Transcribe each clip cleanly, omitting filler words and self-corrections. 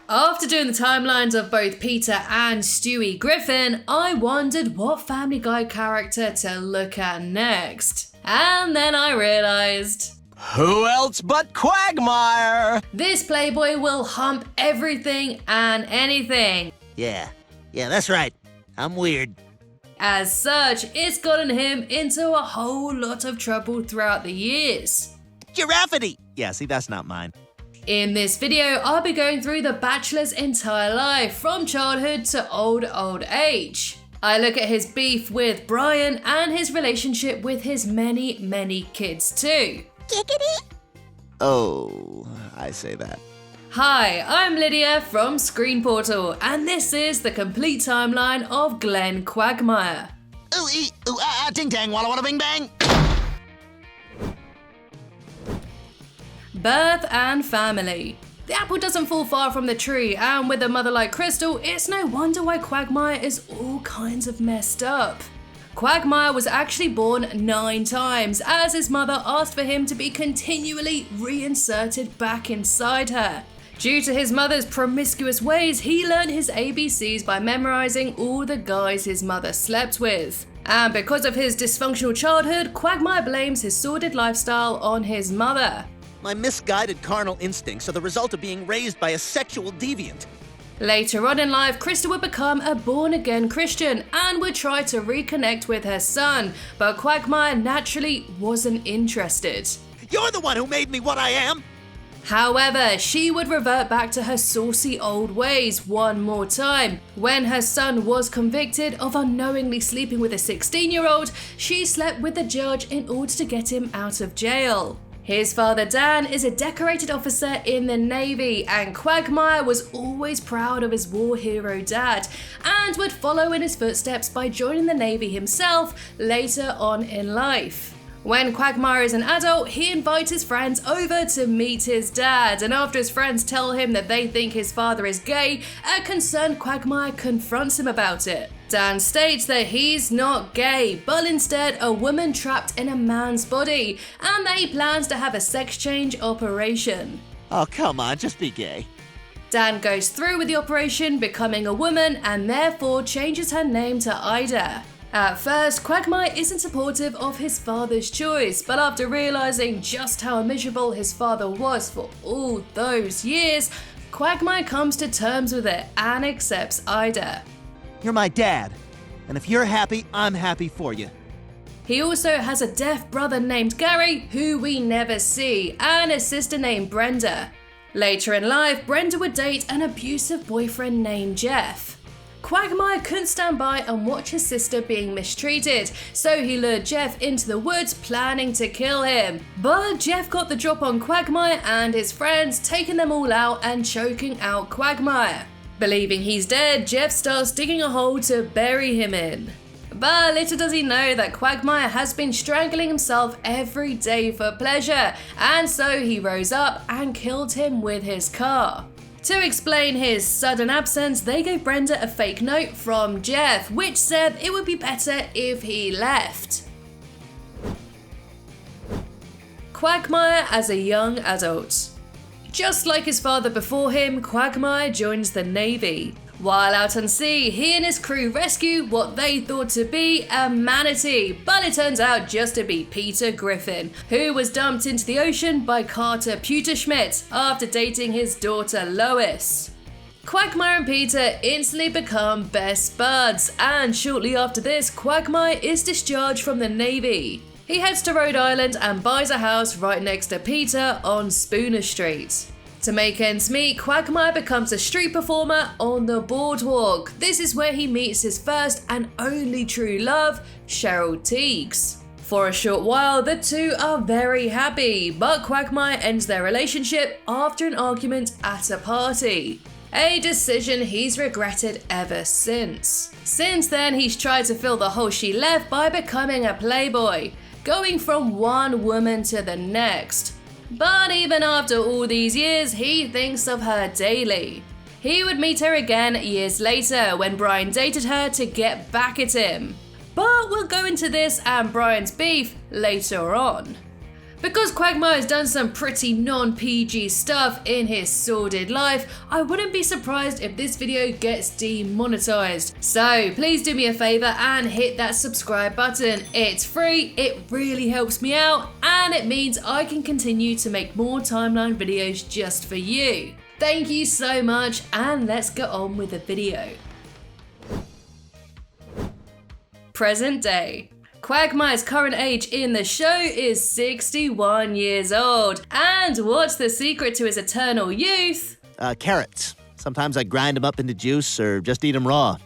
After doing the timelines of both Peter and Stewie Griffin, I wondered what Family Guy character to look at next. And then I realised... who else but Quagmire? This playboy will hump everything and anything. Yeah, that's right. I'm weird. As such, it's gotten him into a whole lot of trouble throughout the years. Giraffity! Yeah, see, that's not mine. In this video, I'll be going through the Bachelor's entire life, from childhood to old age. I look at his beef with Brian and his relationship with his many kids too. Giggity! Oh, I say that. Hi, I'm Lydia from Screen Portal, and this is the complete timeline of Glenn Quagmire. Ooh, ding dang, walla walla bing bang! Birth and family. The apple doesn't fall far from the tree, and with a mother like Crystal, it's no wonder why Quagmire is all kinds of messed up. Quagmire was actually born 9 times, as his mother asked for him to be continually reinserted back inside her. Due to his mother's promiscuous ways, he learned his ABCs by memorizing all the guys his mother slept with. And because of his dysfunctional childhood, Quagmire blames his sordid lifestyle on his mother. My misguided carnal instincts are the result of being raised by a sexual deviant. Later on in life, Krista would become a born-again Christian and would try to reconnect with her son, but Quagmire naturally wasn't interested. You're the one who made me what I am! However, she would revert back to her saucy old ways one more time. When her son was convicted of unknowingly sleeping with a 16-year-old, she slept with the judge in order to get him out of jail. His father Dan is a decorated officer in the Navy, and Quagmire was always proud of his war hero dad and would follow in his footsteps by joining the Navy himself later on in life. When Quagmire is an adult, he invites his friends over to meet his dad, and after his friends tell him that they think his father is gay, a concerned Quagmire confronts him about it. Dan states that he's not gay, but instead a woman trapped in a man's body, and that he plans to have a sex change operation. Oh, come on, just be gay. Dan goes through with the operation, becoming a woman, and therefore changes her name to Ida. At first, Quagmire isn't supportive of his father's choice, but after realizing just how miserable his father was for all those years, Quagmire comes to terms with it and accepts Ida. You're my dad, and if you're happy, I'm happy for you. He also has a deaf brother named Gary, who we never see, and a sister named Brenda. Later in life, Brenda would date an abusive boyfriend named Jeff. Quagmire couldn't stand by and watch his sister being mistreated, so he lured Jeff into the woods, planning to kill him. But Jeff got the drop on Quagmire and his friends, taking them all out and choking out Quagmire. Believing he's dead, Jeff starts digging a hole to bury him in. But little does he know that Quagmire has been strangling himself every day for pleasure, and so he rose up and killed him with his car. To explain his sudden absence, they gave Brenda a fake note from Jeff, which said it would be better if he left. Quagmire as a young adult. Just like his father before him, Quagmire joins the Navy. While out on sea, he and his crew rescue what they thought to be a manatee, but it turns out just to be Peter Griffin, who was dumped into the ocean by Carter Pewterschmidt after dating his daughter Lois. Quagmire and Peter instantly become best buds, and shortly after this, Quagmire is discharged from the Navy. He heads to Rhode Island and buys a house right next to Peter on Spooner Street. To make ends meet, Quagmire becomes a street performer on the boardwalk. This is where he meets his first and only true love, Cheryl Teagues. For a short while, the two are very happy, but Quagmire ends their relationship after an argument at a party. A decision he's regretted ever since. Since then, he's tried to fill the hole she left by becoming a playboy, going from one woman to the next. But even after all these years, he thinks of her daily. He would meet her again years later when Brian dated her to get back at him. But we'll go into this and Brian's beef later on. Because Quagmire has done some pretty non-PG stuff in his sordid life, I wouldn't be surprised if this video gets demonetized. So please do me a favor and hit that subscribe button. It's free, it really helps me out, and it means I can continue to make more timeline videos just for you. Thank you so much, and let's get on with the video. Present day. Quagmire's current age in the show is 61 years old. And what's the secret to his eternal youth? Carrots. Sometimes I grind them up into juice or just eat them raw.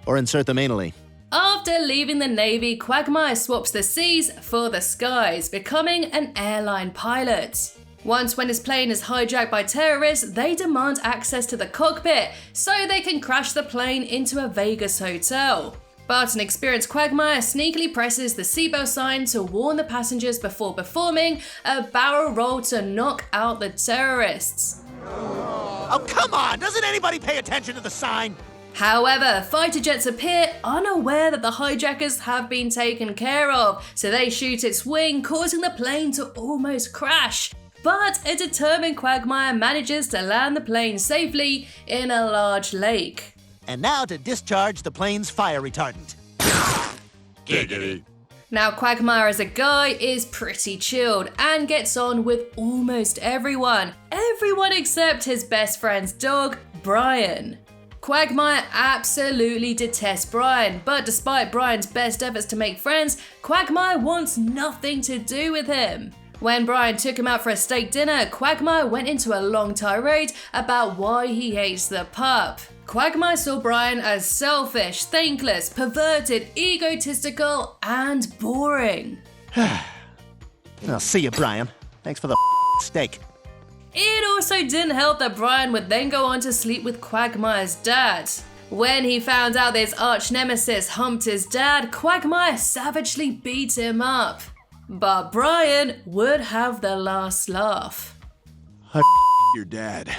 Or insert them anally. After leaving the Navy, Quagmire swaps the seas for the skies, becoming an airline pilot. Once when his plane is hijacked by terrorists, they demand access to the cockpit so they can crash the plane into a Vegas hotel. But an experienced Quagmire sneakily presses the seatbelt sign to warn the passengers before performing a barrel roll to knock out the terrorists. Oh, come on! Doesn't anybody pay attention to the sign? However, fighter jets appear unaware that the hijackers have been taken care of, so they shoot its wing, causing the plane to almost crash. But a determined Quagmire manages to land the plane safely in a large lake. And now to discharge the plane's fire retardant. Giggity. Now Quagmire as a guy is pretty chilled and gets on with almost everyone. Everyone except his best friend's dog, Brian. Quagmire absolutely detests Brian, but despite Brian's best efforts to make friends, Quagmire wants nothing to do with him. When Brian took him out for a steak dinner, Quagmire went into a long tirade about why he hates the pup. Quagmire saw Brian as selfish, thankless, perverted, egotistical, and boring. I'll see you, Brian. Thanks for the steak. It also didn't help that Brian would then go on to sleep with Quagmire's dad. When he found out that his arch nemesis humped his dad, Quagmire savagely beat him up. But Brian would have the last laugh. Your dad.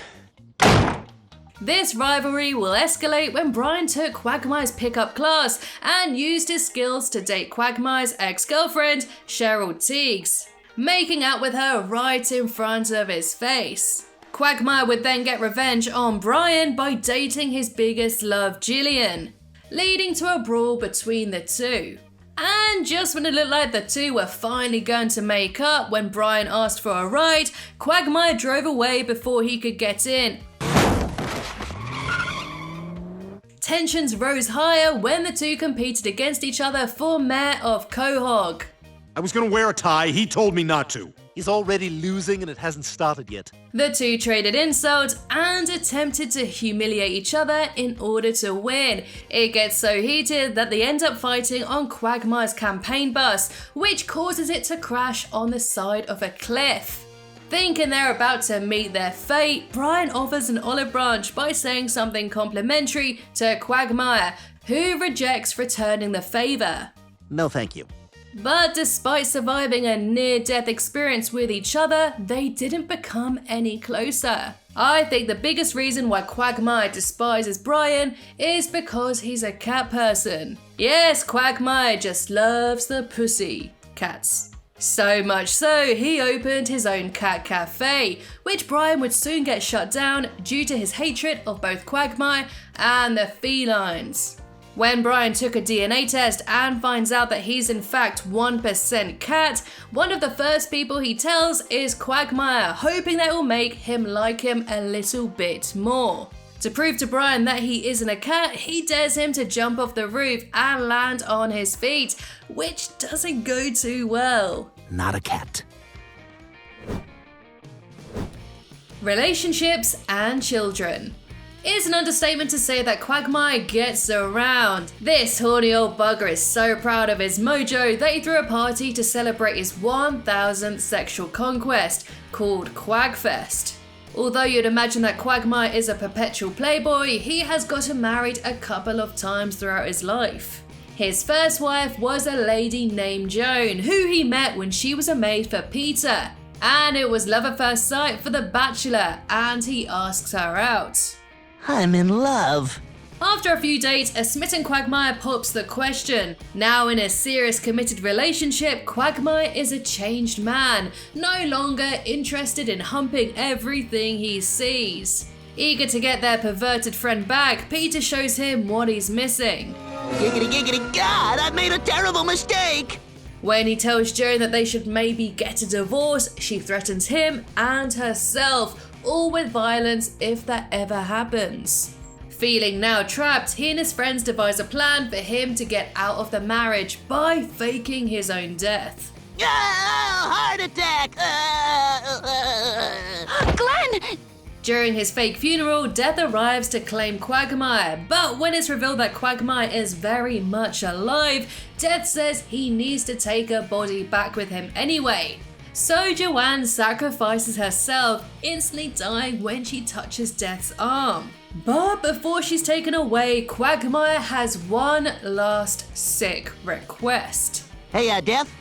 This rivalry will escalate when Brian took Quagmire's pickup class and used his skills to date Quagmire's ex-girlfriend, Cheryl Teagues, making out with her right in front of his face. Quagmire would then get revenge on Brian by dating his biggest love, Jillian, leading to a brawl between the two. And just when it looked like the two were finally going to make up, when Brian asked for a ride, Quagmire drove away before he could get in. Tensions rose higher when the two competed against each other for mayor of Quahog. I was gonna wear a tie, he told me not to. He's already losing and it hasn't started yet. The two traded insults and attempted to humiliate each other in order to win. It gets so heated that they end up fighting on Quagmire's campaign bus, which causes it to crash on the side of a cliff. Thinking they're about to meet their fate, Brian offers an olive branch by saying something complimentary to Quagmire, who rejects returning the favor. No thank you. But despite surviving a near-death experience with each other, they didn't become any closer. I think the biggest reason why Quagmire despises Brian is because he's a cat person. Yes, Quagmire just loves the pussy. Cats. So much so, he opened his own cat cafe, which Brian would soon get shut down due to his hatred of both Quagmire and the felines. When Brian took a DNA test and finds out that he's in fact 1% cat, one of the first people he tells is Quagmire, hoping that will make him like him a little bit more. To prove to Brian that he isn't a cat, he dares him to jump off the roof and land on his feet, which doesn't go too well. Not a cat. Relationships and children. It's an understatement to say that Quagmire gets around. This horny old bugger is so proud of his mojo that he threw a party to celebrate his 1000th sexual conquest, called Quagfest. Although you'd imagine that Quagmire is a perpetual playboy, he has gotten married a couple of times throughout his life. His first wife was a lady named Joan, who he met when she was a maid for Peter. And it was love at first sight for the Bachelor, and he asks her out. I'm in love. After a few dates, a smitten Quagmire pops the question. Now in a serious committed relationship, Quagmire is a changed man, no longer interested in humping everything he sees. Eager to get their perverted friend back, Peter shows him what he's missing. Giggity, giggity, God, I made a terrible mistake! When he tells Joan that they should maybe get a divorce, she threatens him and herself, all with violence if that ever happens. Feeling now trapped, he and his friends devise a plan for him to get out of the marriage by faking his own death. Oh, heart attack! Glenn! During his fake funeral, Death arrives to claim Quagmire, but when it's revealed that Quagmire is very much alive, Death says he needs to take her body back with him anyway. So Joanne sacrifices herself, instantly dying when she touches Death's arm. But before she's taken away, Quagmire has one last sick request. Hey, Death,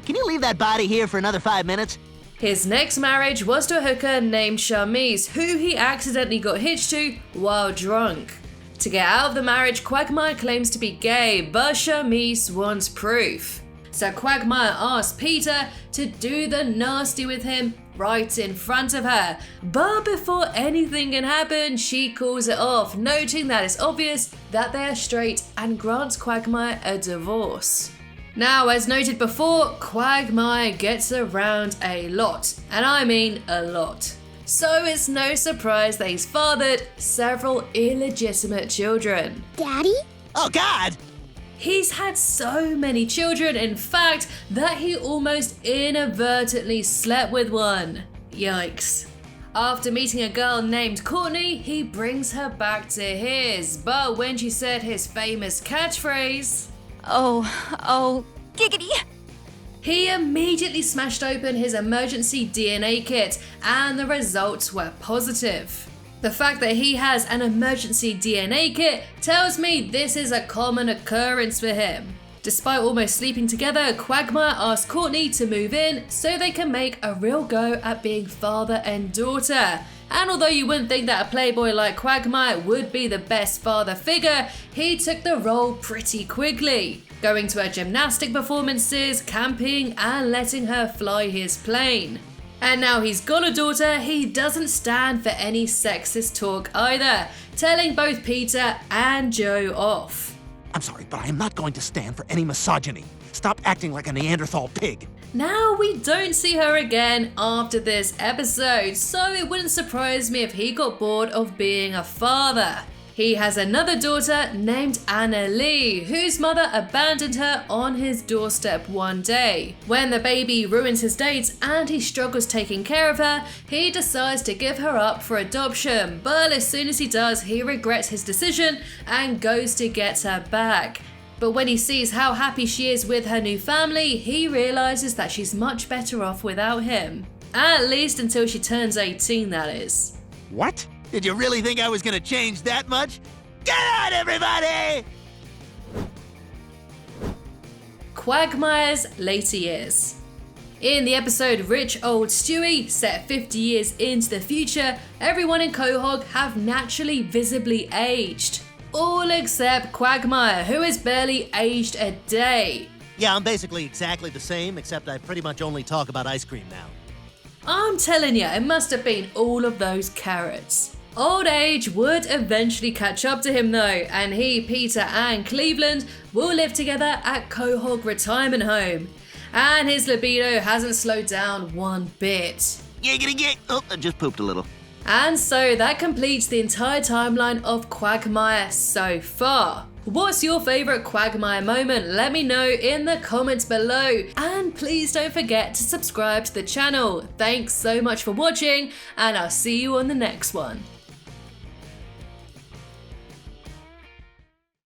can you leave that body here for another 5 minutes? His next marriage was to a hooker named Charmise, who he accidentally got hitched to while drunk. To get out of the marriage, Quagmire claims to be gay, but Charmise wants proof. So Quagmire asks Peter to do the nasty with him right in front of her. But before anything can happen, she calls it off, noting that it's obvious that they are straight and grants Quagmire a divorce. Now, as noted before, Quagmire gets around a lot, and I mean a lot. So it's no surprise that he's fathered several illegitimate children. Daddy? Oh, God! He's had so many children, in fact, that he almost inadvertently slept with one. Yikes. After meeting a girl named Courtney, he brings her back to his, but when she said his famous catchphrase, Oh, giggity. he immediately smashed open his emergency DNA kit, and the results were positive. The fact that he has an emergency DNA kit tells me this is a common occurrence for him. Despite almost sleeping together, Quagmire asks Courtney to move in so they can make a real go at being father and daughter. And although you wouldn't think that a playboy like Quagmire would be the best father figure, he took the role pretty quickly, going to her gymnastic performances, camping, and letting her fly his plane. And now he's got a daughter, he doesn't stand for any sexist talk either, telling both Peter and Joe off. I'm sorry, but I am not going to stand for any misogyny. Stop acting like a Neanderthal pig. Now we don't see her again after this episode, so it wouldn't surprise me if he got bored of being a father. He has another daughter named Anna Lee, whose mother abandoned her on his doorstep one day. When the baby ruins his dates and he struggles taking care of her, he decides to give her up for adoption, but as soon as he does, he regrets his decision and goes to get her back. But when he sees how happy she is with her new family, he realizes that she's much better off without him. At least until she turns 18, that is. What? Did you really think I was gonna change that much? Get out, everybody! Quagmire's later years. In the episode Rich Old Stewie, set 50 years into the future, everyone in Quahog have naturally visibly aged. All except Quagmire, who is barely aged a day. Yeah, I'm basically exactly the same, except I pretty much only talk about ice cream now. I'm telling you, it must have been all of those carrots. Old age would eventually catch up to him though, and he, Peter, and Cleveland will live together at Quahog Retirement Home. And his libido hasn't slowed down one bit. Giggity gig. Oh, I just pooped a little. And so that completes the entire timeline of Quagmire so far. What's your favourite Quagmire moment? Let me know in the comments below. And please don't forget to subscribe to the channel. Thanks so much for watching, and I'll see you on the next one.